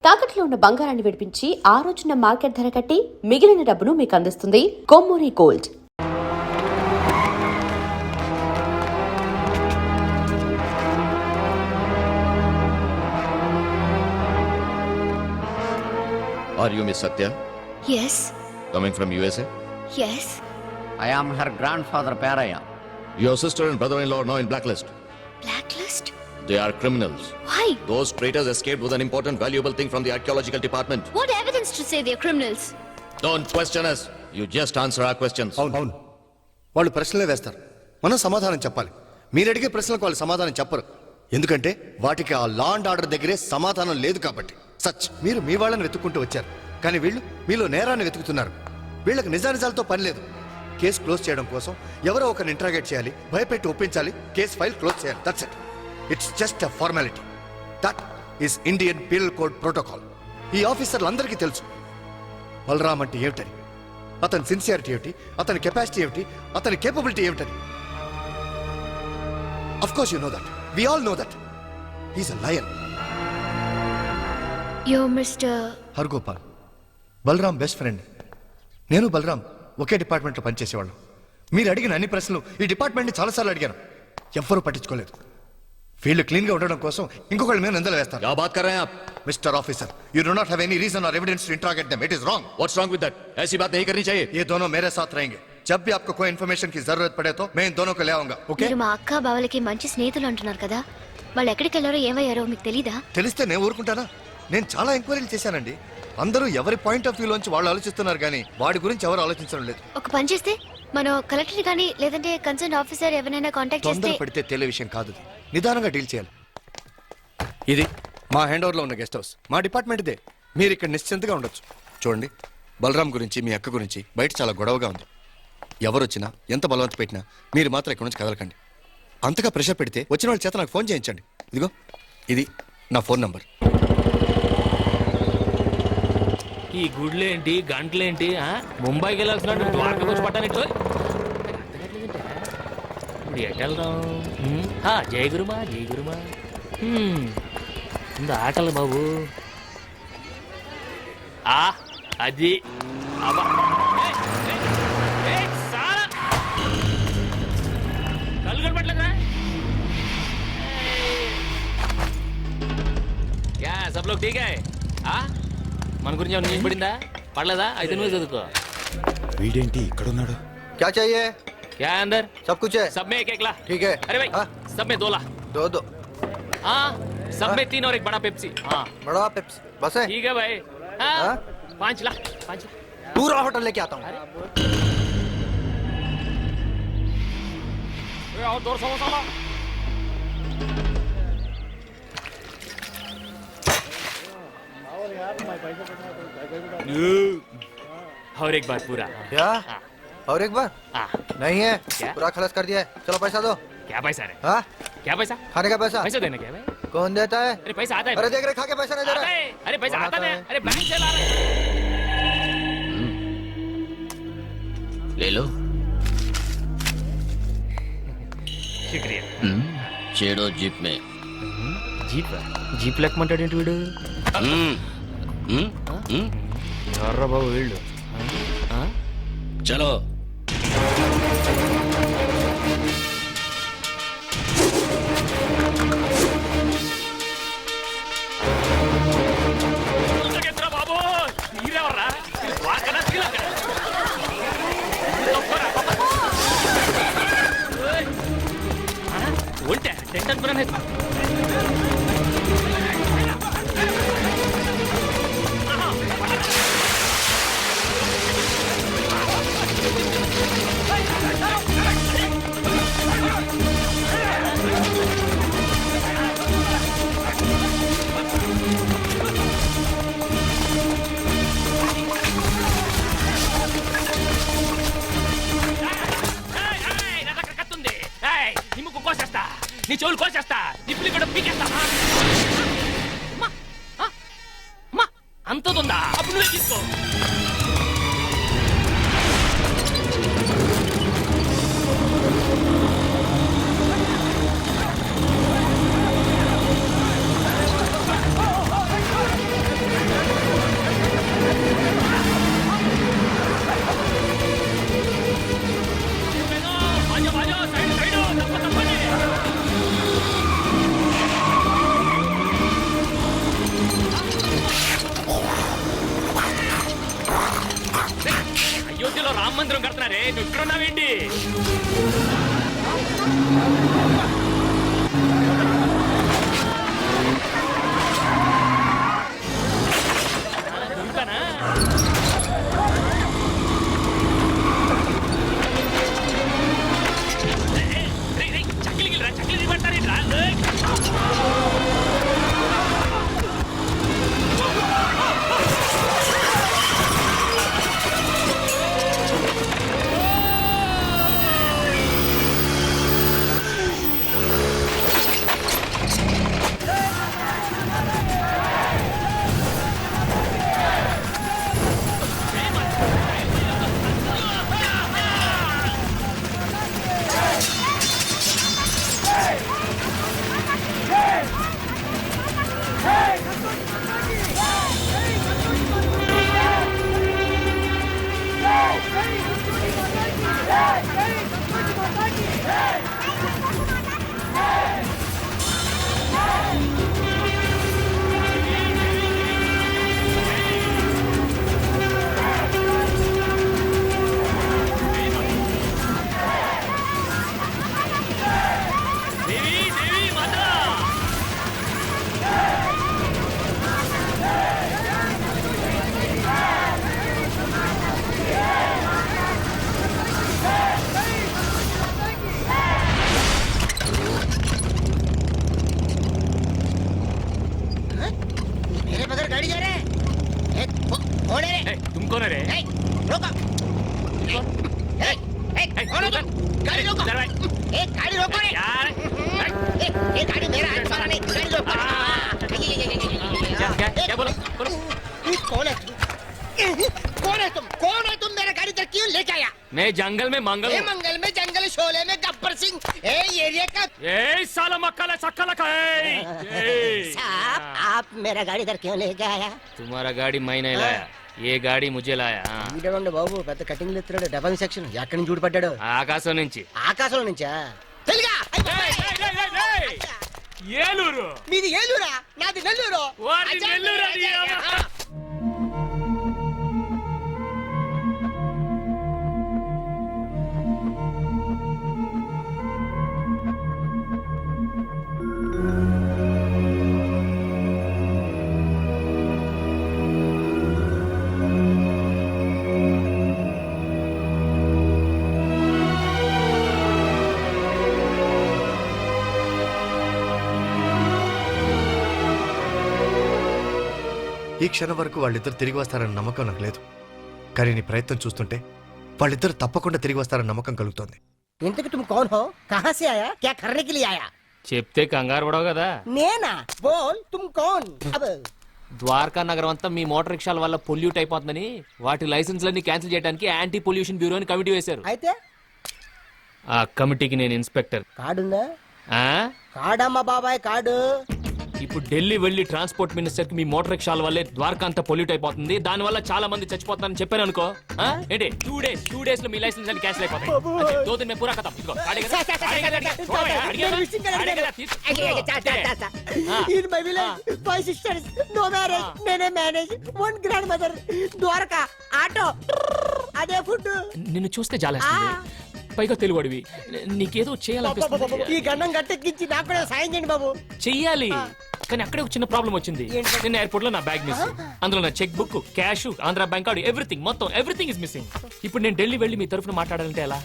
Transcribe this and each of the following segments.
తాకట్లో ఉన్న బంగారాన్ని విడిపించి ఆ రోజున మార్కెట్ ధర కట్టి మిగిలిన డబ్బును మీకు అందిస్తుంది Kommuri gold. Are you Miss Satya? Yes. Coming from USA? Yes. I am her grandfather Paraya. Your sister and brother-in-law are now in blacklist. Blacklist? They are criminals. Why? Those traitors escaped with an important valuable thing from the archaeological department. What evidence to say they're criminals? Don't question us. You just answer our questions. అవును వాళ్ళు ప్రశ్నలే వేస్తారు, మనం సమాధానం చెప్పాలి. మీరు అడిగే ప్రశ్నలకు వాళ్ళు సమాధానం చెప్పరు, ఎందుకంటే వాటికి ఆ లా అండ్ ఆర్డర్ దగ్గరే సమాధానం లేదు కాబట్టి. సచ్ మీరు మీ వాళ్ళని వెతుక్కుంటూ వచ్చారు, కానీ వీళ్ళు మీలో నేరాన్ని వెతుకుతున్నారు. వీళ్ళకి నిజానిజాలతో పని లేదు. కేసు క్లోజ్ చేయడం కోసం ఎవరో ఒకరిని ఇంట్రాగేట్ చేయాలి, భయపెట్టి ఒప్పించాలి, కేసు ఫైల్ క్లోజ్ చేయాలి. That's it. It's just a formality. That is Indian penal code protocol. ఈ ఆఫీసర్లందరికీ తెలుసు బలరామ్ అంటే ఏమిటని, అతని సిన్సియారిటీ ఏమిటి, అతని కెపాసిటీ ఏమిటి, అతని కేపబిలిటీ ఏమిటని. Of course you know that. We all know that. He is a lion. You're Mr. Hargopal, Balram best friend. నేను బలరామ్ ఒకే డిపార్ట్మెంట్లో పనిచేసేవాళ్ళం. మీరు అడిగిన అన్ని ప్రశ్నలు ఈ డిపార్ట్మెంట్ని చాలాసార్లు అడిగాను, ఎవ్వరూ పట్టించుకోలేదు. ఫీల్డ్ క్లీన్గా ఉండడం కోసం ఇంకొకళ్ళ మీద నిందలు వేస్తారు. क्या बात कर रहे हैं आप? Mister officer, you do not have any reason और evidence to interrogate them. It is wrong. What's wrong with that? ऐसी बात नहीं करनी चाहिए. ये दोनों मेरे साथ रहेंगे. जब भी आपको कोई इन्फॉर्मेशन की जरूरत पड़े तो मैं इन दोनों को ले आऊंगा. ओके? మీరు మా అక్క బావలకి మంచి స్నేహితులు అంటున్నారు కదా, వాళ్ళు ఎక్కడికి వెళ్ళారో ఏమయ్యారో మీకు తెలీదా? తెలిస్తే నేను ఊరుకుంటానా? నేను చాలా ఎంక్వైరీలు చేశానండి. అందరూ ఎవరి పాయింట్ ఆఫ్ వ్యూలోంచి వాళ్ళు ఆలోచిస్తున్నారు, కానీ వాడి గురించి ఎవరు ఆలోచించడం లేదు. ఒక పని చేస్తే మనం కలెక్టర్ కానీ లేదంటే కన్సర్న్ ఆఫీసర్ ఎవరైనా కాంటాక్ట్ చేస్తే. తొందర పడితే తెలియ విషయం కాదు, నిదానంగా డీల్ చేయాలి. ఇది మా హ్యాండ్ ఓవర్లో ఉన్న గెస్ట్ హౌస్, మా డిపార్ట్మెంట్ ఇదే. మీరు ఇక్కడ నిశ్చింతగా ఉండొచ్చు. చూడండి, బలరాం గురించి మీ అక్క గురించి బయట చాలా గొడవగా ఉంది. ఎవరు వచ్చినా ఎంత బలవంత పెట్టినా మీరు మాత్రం ఇక్కడ నుంచి కదలకండి. అంతగా ప్రెషర్ పెడితే వచ్చిన వాళ్ళ చేత నాకు ఫోన్ చేయించండి. ఇదిగో ఇది నా ఫోన్ నంబర్. ఈ గుడ్లేంటి గంటలేంటి ముంబైకి వెళ్ళాల్సినట్టు ద్వారకకు వచ్చి పట్టానిట్టు ఇప్పుడు ఎటు వెళ్దాం? జయ గురుమా జయ గురుమా ముందు ఆకలి బాబు. అది కళ్ళు కనపట్లేదా? సబ్ లోగ్ ఠీక్ హై? మన గురించి ఏమైనా న్యూస్ పడిందా? పడలేదా? అయితే నువ్వు చదువుకో. వీడేంటి ఇక్కడ ఉన్నాడు? क्या चाहिए? क्या है अंदर? सब कुछ है. सब में एक एक ला. ठीक है. अरे भाई सब में 2 ला. दो. हाँ सब में 3 और एक बड़ा पेप्सी. हाँ बड़ा पेप्सी बस है. ठीक है भाई. हाँ 5 ला. पूरा होटल लेके आता हूँ. और 2 समोसा ला. और एक बार पूरा. क्या? और एक बार? हाँ नहीं है. क्या? पूरा खलास कर दिया है. चलो पैसा दो. क्या पैसा रे? हाँ? क्या पैसा? खाने का पैसा. पैसा देना क्या भाई? कौन देता है? अरे पैसा आता है. अरे देख रहे खा के पैसा नहीं दे आता रहा. है. अरे पैसा कौन आता आता है. है? अरे बैंक से ला रहे. ले लो. शुक्रिया. चेड़ो जीप में. జీప్ లెక్కమంటాడేంటి వీడు? ఎవర్రా బాబు వీళ్ళు? चलो. బాబు మీరెవర్రా? ఒంటే టెంట్ అనుకున్నాను. నీ చెవులు కోసేస్తా, నిప్పులు కూడా పీకేస్తా. అంతుందా? అప్పుడు నువ్వే తీసుకో. మందిరం కడుతున్నారే నువ్వు ఇక్కడ ఉన్నావేంటి? దొరుకుతానా? చక్కలికి రా, చక్కలి పడతారేంట్రా? तुम कौन है रे? रोको गाड़ी रोको गाड़ी रोको यार ये गाड़ी मेरा है सारा नहीं गाड़ी रोको क्या बोलो बोलो कौन है तुम मेरा गाड़ी तक क्यों लेके आया? मैं जंगल में मंगल ये हूँ। मंगल में जंगल शोले में गब्बर सिंह एरिया का ए साला मक्काला सक्काला साहब आप मेरा गाड़ी इधर क्यों लेके आया? तुम्हारा गाड़ी मैं नहीं लाया, ये गाड़ी मुझे लाया. వీడేమండి బాబు పెద్ద కటింగ్ ఎత్తున్నాడు డబ్బింగ్ సెక్షన్ ఎక్కడి నుంచి చూడపడ్డాడు? ఆకాశం నుంచి. ఆకాశంలో నుంచా? తెలుగా ఏలూరు. మీది ఏలూరా? నాది నెల్లూరు. వాడి నెల్లూరు అది. ఈ క్షణం వరకు వాళ్ళిద్దరు తిరిగి వస్తారన్న నమ్మకం నాకు లేదు, కానీ నీ ప్రయత్నం చూస్తుంటే వాళ్ళిద్దరు తప్పకుండా తిరిగి వస్తారన్న నమ్మకం కలుగుతోంది. ఇంతకు तुम कौन हो? कहां से आया? क्या करने के लिए आया? చెప్తే కంగారు పడవు కదా. నేనా? బోల్ तुम कौन? अब ద్వారకా నగరం అంతా మీ మోటార్ రిక్షాల వల్ల పొల్యూట్ అయిపోతుందని వాటి లైసెన్స్లన్నీ క్యాన్సిల్ చేయడానికి యాంటీ పొల్యూషన్ బ్యూరో అని కమిటీ వేశారు. అయితే ఆ కమిటీకి నేను ఇన్స్పెక్టర్. కార్డుందా? ఆ కార్డమ్మా బాబాయ్ కార్డు. ఇప్పుడు ఢిల్లీ వెళ్లి ట్రాన్స్పోర్ట్ మినిస్టర్ కి మీ మోటార్ రిక్షాల వల్లే ద్వారకా అంతా పొల్యూట్ అయిపోతుంది, దాని వల్ల చాలా మంది చచ్చిపోతారని చెప్పాను అనుకో. ఏంటి 2 days లో మీ లైసెన్స్ అన్ని క్యాన్సిల్ అయిపోతాయి. అంతే, 2 दिन में पूरा खत्म. ఇదిగో, ఆడే కదా, ఆడే కదా, చూడవయ్యా, అడిగావా? ఆడే కదా, తీసుకో. In my village, 5 sisters, no marriage, నేనే మేనేజ్, 1 grandmother, ద్వారకా, ఆటో, అదే ఫుడ్. నిన్ను చూస్తే జాలేస్తుంది, పైగా తెలుగుడివి, నీకేదో చేయాలనిపిస్తుంది. ఈ గండం గట్టెక్కించి నాకు కూడా సాయం చేయండి బాబు. చెయ్యాలి, కానీ అక్కడే ఒక చిన్న ప్రాబ్లం వచ్చింది. నిన్న ఎయిర్పోర్ట్ లో నా బ్యాగ్ మిస్, అందులో నా cheque book, cash, Andhra bank card, everything is missing. ఇప్పుడు నేను ఢిల్లీ వెళ్ళి మీ తరఫున మాట్లాడాలంటే ఎలా?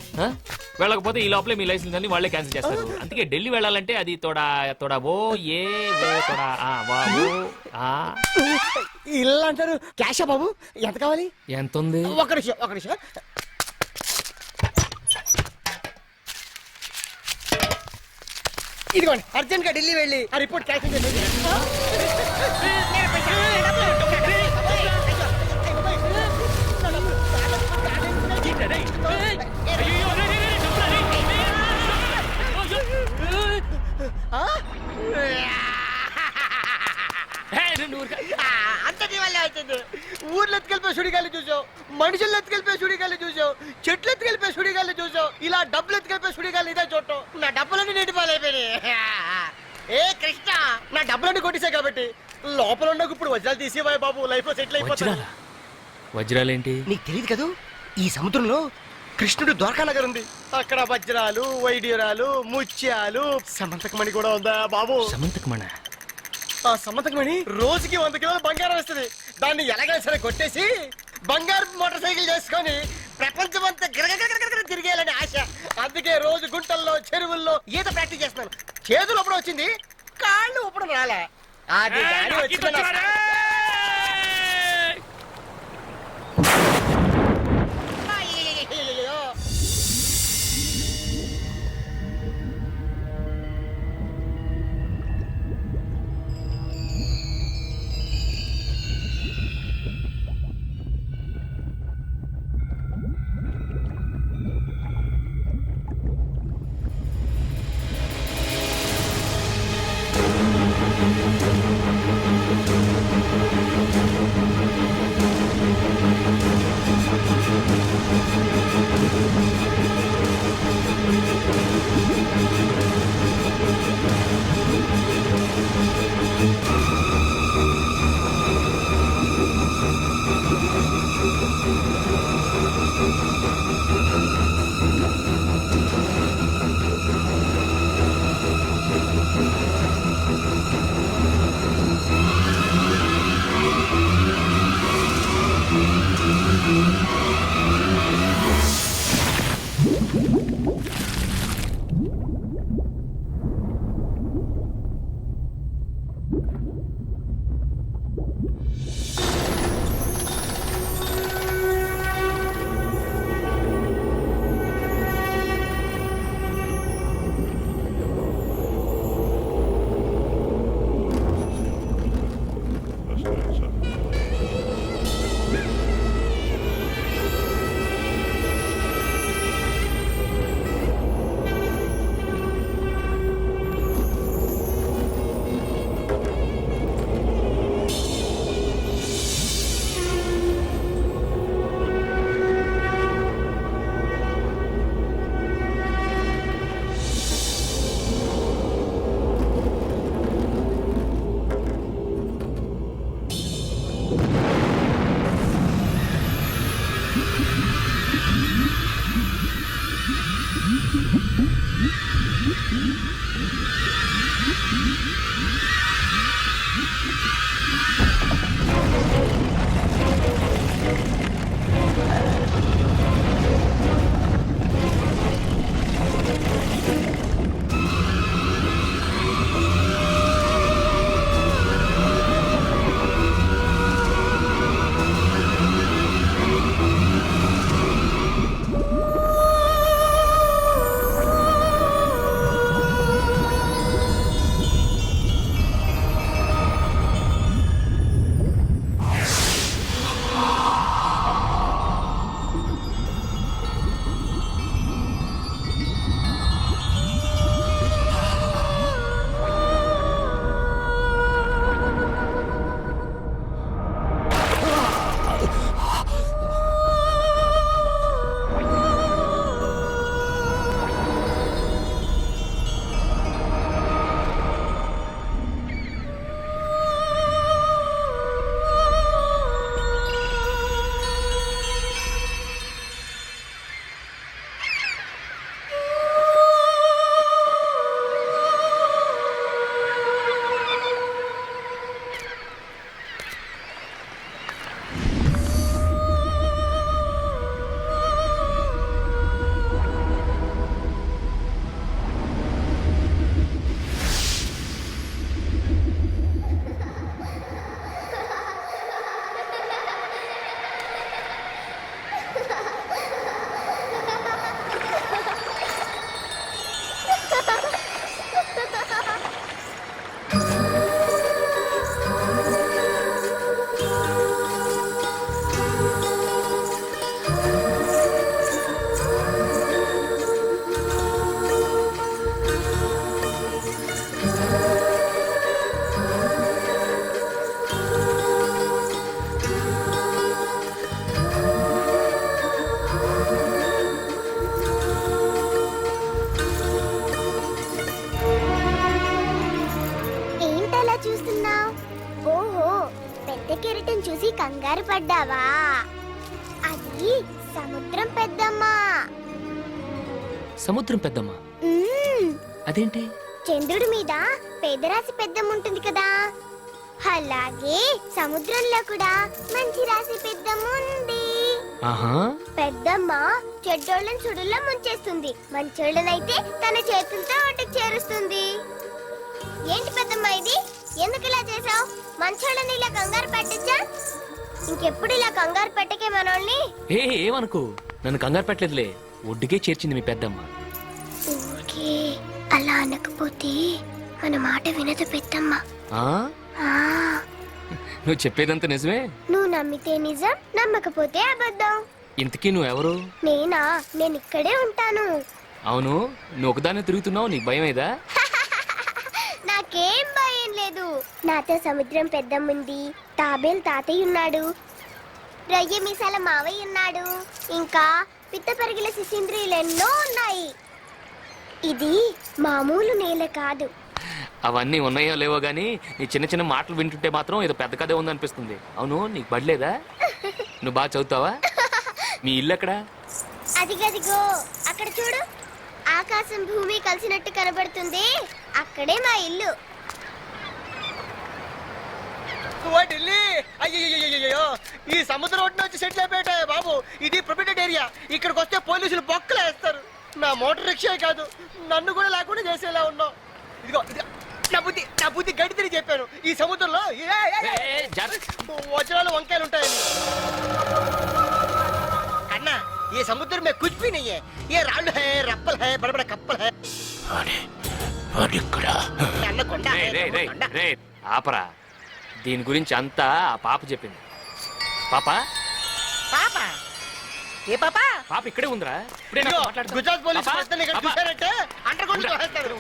వెళ్ళకపోతే ఈ లోపలే మీ లైసెన్స్ అన్ని వాళ్ళే క్యాన్సిల్ చేస్తారు. అందుకే ఢిల్లీ వెళ్ళాలంటే అది తోడా ఓ ఏ ఓ తోడా వా ఓ ఆ. ఇల్లు అంటారు క్యాషా బాబు? ఎంత కావాలి? ఎంత ఉంది? ఒక నిమిషం. ఇదిగోండి, అర్జెంట్ గా ఢిల్లీ వెళ్ళి ఆ రిపోర్ట్ క్యాన్సిల్ చేయండి. అంత నీ వల్లే అవుతుంది. ఊర్లో ఎత్తుకెళ్ళిపోయి సుడిగాలి చూసావు, మనుషుల్లో ఎత్తుకెళ్ళిపోయి సుడిగాలి చూసావు, చెట్లు ఎత్తుకెళ్ళిపోయి సుడిగాలి చూసావు, ఇలా డబ్బులు ఎత్తుకెళ్ళిపోయి సుడిగాలి ఇదే చూడటం. నా డబ్బులన్నీ నీటి పాలైపోయినాయి. ఏ కృష్ణ, నా డబ్బులన్నీ కొట్టేసాయి కాబట్టి లోపల ఉన్న ఇప్పుడు వజ్రాలు తీసేవాయి బాబు, లైఫ్ లో సెటిల్ అయిపోతా. వజ్రాలేంటి? నీకు తెలియదు కదా, ఈ సముద్రంలో కృష్ణుడు ద్వారకా నగర్ ఉంది. అక్కడ వజ్రాలు, వైడ్యూరాలు, ముత్యాలు, సమంతకమణి కూడా ఉందా బాబు? సమంతకమణ ఆ సమంతకమణి రోజుకి 100 కిలోల బంగారం వస్తుంది. దాన్ని ఎలాగైనా సరే కొట్టేసి బంగారు మోటార్ సైకిల్ చేసుకొని ప్రపంచం అంతా గిరగిర తిరిగేయాలని ఆశ. అందుకే రోజు గుంటల్లో, చెరువుల్లో ఈత ప్రాక్టీస్ చేస్తున్నాను. చేతులు అప్పుడు వచ్చింది, కాళ్ళు ఇప్పుడు రాలే. అది దాని వచ్చింది నా సా- అయ్యయ్యయ్యయ్యయ్యో. కెరటం చూసి కంగారు పడ్డావా? అది సముద్రం పెద్దమ్మ. సముద్రం పెద్దమ్మా? మ్మ్. అదేంటి? చంద్రుడి మీద పేదరాశి పెద్దమ్మ ఉంటుంది కదా, అలాగే సముద్రంలో కూడా మంచి రాశి పెద్దమ్మ ఉంది. ఆహా. పెద్దమ్మ చెడ్డోళ్ళని సుడుల్లో ముంచేస్తుంది, మంచోళ్ళనైతే తన చేతులతో ఒడ్డుకు చేరుస్తుంది. ఏంటి పెద్దమ్మ ఇది? ఎందుకు ఇలా చేసావు? మంచోళ్ళని ఇలా కంగారు పెట్టచ్చా? ఇంకెప్పుడు ఇలా కంగారు పెట్టకే మనోళ్ళని. ఏమనుకో, నన్ను కంగారు పెట్టలేదులే, ఒడ్డుకే చేర్చింది మీ పెద్దమ్మ. ఓకే, అలా అనకపోతే మన మాట వినదు పెద్దమ్మ. ఆ? ఆ, నువ్వు చెప్పేదంతా నిజమే? నువ్వు నమ్మితే నిజం, నమ్మకపోతే అబద్ధం. ఇంతకీ నువ్వెవరు? నేనా? నేను ఇక్కడే ఉంటాను. అవును, నువ్వు ఒకదాన్ని తిరుగుతున్నావు, నీకు భయం ఏదా? నాకేం భయం లేదు. నాతో సముద్రం పెద్దమ్ముంది, తాబేల్ తాతయ్య ఉన్నాడు, రొయ్య మీసాల మావయ్య ఉన్నాడు, ఇంకా పిత్త పరిగిల శిశింద్రియులు ఎన్నో ఉన్నాయి. ఇది మామూలు నేల కాదు. అవన్నీ ఉన్నాయో లేవో గానీ నీ చిన్న చిన్న మాటలు వింటుంటే మాత్రం ఏదో పెద్ద కథే ఉందనిపిస్తుంది. అవును, నీకు బడిలేదా? నువ్వు బాగా చదువుతావా? మీ ఇల్లు ఎక్కడా? అదిగదిగో అక్కడ చూడు, ఆకాశం భూమి కలిసినట్టు కనబడుతుంది, అక్కడే మా ఇల్లు. ఢిల్లీ అయ్యో, ఈ సముద్రం ఒడ్డున వచ్చి సెటిల్ అయిపోయాయి బాబు. ఇది ప్రొటెక్టెడ్ ఏరియా, ఇక్కడికి వస్తే పోలీసులు బొక్కలు వేస్తారు. నా మోటార్ రిక్షా కాదు, నన్ను కూడా లేకుండా చేసేలా ఉన్నావు. ఇదిగో నా బుద్ధి గడి తిరిగి చెప్పాను. ఈ సముద్రంలో వజ్రాలు వంకాయలు ఉంటాయని. అన్నా, ये समुद्र में कुछ भी नहीं है, ये राళ్ళు है, रप्पल है, बड़े बड़े कप्पल है. అన్నకొండ ఆపరా, దీని గురించి అంతా ఆ పాప చెప్పింది. పాప పాప ఏ పాప? పాప ఇక్కడే ఉందిరా. ఇప్పుడే నాతో మాట్లాడుతా. గుజరాత్ పోలీసు పాప, వస్తే ఇక్కడ పాప. చూశారంటే అండర్ గ్రౌండ్ లో వేస్తారు.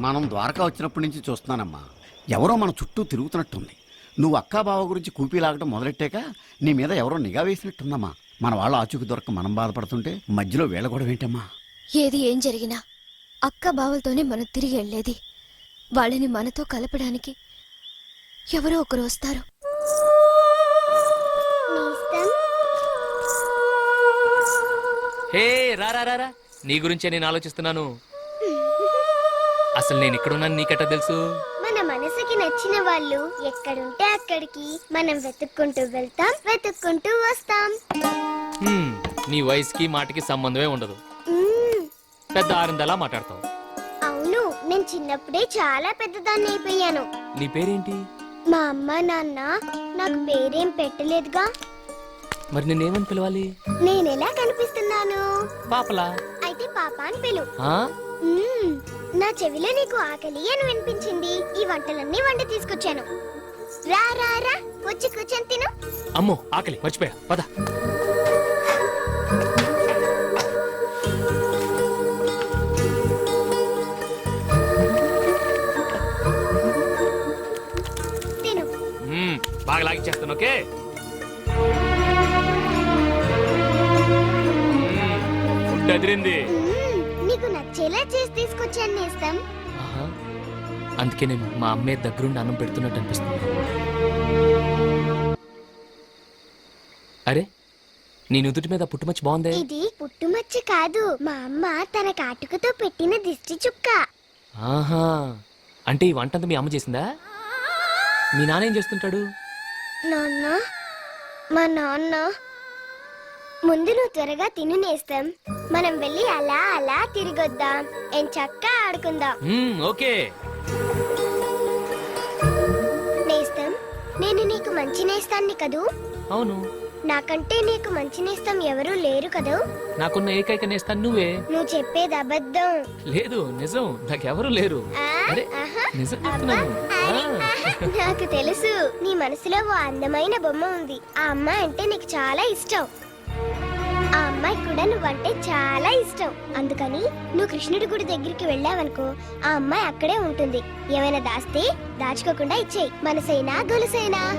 మనం ద్వారకా వచ్చినప్పటి నుంచి చూస్తున్నానమ్మా, ఎవరో మన చుట్టూ తిరుగుతున్నట్టుంది. నువ్వు అక్కా బావ గురించి కూపీ లాగటం మొదలెట్టాక నీ మీద ఎవరో నిఘా వేసినట్టుందమ్మా. మన వాళ్ళు ఆచూకు దొరక మనం బాధపడుతుంటే మధ్యలో వేళ కూడా ఏంటమ్మా? ఏది ఏం జరిగినా అక్క బావలతోనే మనం తిరిగి వెళ్ళేది. వాళ్ళని మనతో కలపడానికి ఎవరో ఒకరు వస్తారు. హే రా రా రా రా, నీ గురించే నేను ఆలోచిస్తున్నాను. అసలు నేను ఇక్కడున్నాను నీకెట్టా తెలుసు? మన మనసుకి నచ్చిన వాళ్ళు ఎక్కడుంటే అక్కడికి మనం వెతుక్కుంటూ వెళ్తాం, వెతుక్కుంటూ వస్తాం. నీ వయసుకి మాటకి సంబంధమే ఉండదు. మ్మ్. పెద్ద ఆరిందలా మాట్లాడతావు. అవును, నేను చిన్నప్పుడే చాలా పెద్దదాన్ని అయిపోయాను. నీ పేరేంటి? మా అమ్మ నాన్న నాకు పేరేం పెట్టలేదుగా. మరి నేనేమని పిలవాలి? నేనెలా కనిపిస్తున్నాను? పాపలా. అయితే పాప అని పిలు. ఆ? మ్మ్. నా చెవిలో నీకు ఆకలి అని వినిపించింది, ఈ వంటలన్నీ వండి తీసుకొచ్చాను. రా రా రా, వచ్చి కూర్చొని తిను. అమ్మో ఆకలి, మర్చిపోయా, పద. తిను. బాగా లాగిచ్చేస్తాను, ఓకే? ఫుడ్ అదిరింది. నీకు నచ్చేలా చేసి తీసుకొచ్చాను నేస్తం. ఆహా, అందుకే నేను మా అమ్మే దగ్గరుండి అన్నం పెడుతున్నట్టు అనిపిస్తుంది. అరే, నీ నుదుటి మీద పుట్టుమచ్చి బాగుందే. ఇది పుట్టుమచ్చ కాదు, మా అమ్మ తన కాటుకతో పెట్టిన దిష్టి చుక్క. ఆహా, అంటే ఈ వంటంతా మీ అమ్మ చేసిందా? మీ నాన్న ఏం చేస్తుంటాడు? నాన్న, మా నాన్న. ముందు నువ్వు త్వరగా తిను నేస్తం, మనం వెళ్ళి అలా అలా తిరిగొద్దాం, చక్కగా ఆడుకుందాం. ఓకే. నేస్తం, నేను నీకు మంచి నేస్తాన్ని కదూ. అవును, నాకంటే నీకు మంచి నేస్తం ఎవరూ లేరు కదూ. నాకున్న ఏకైక నేస్తాను నువ్వే. నువ్వు చెప్పేది అబద్ధం. లేదు నిజం, నాకెవరు లేరు. ఆ, అరే ఆహా, నిజం చెప్తున్నాను. అరే, ఆహా, నాకు తెలుసు నీ మనసులో ఓ అందమైన బొమ్మ ఉంది. ఆ అమ్మాయి అంటే నీకు చాలా ఇష్టం. ఆ అమ్మాయి కూడా నువ్వంటే చాలా ఇష్టం. అందుకని నువ్వు కృష్ణుడి గుడి దగ్గరికి వెళ్ళావనుకో, ఆ అమ్మాయి అక్కడే ఉంటుంది. ఏమైనా దాస్తే దాచుకోకుండా ఇచ్చేయి. మనసైనా గొలుసైనా.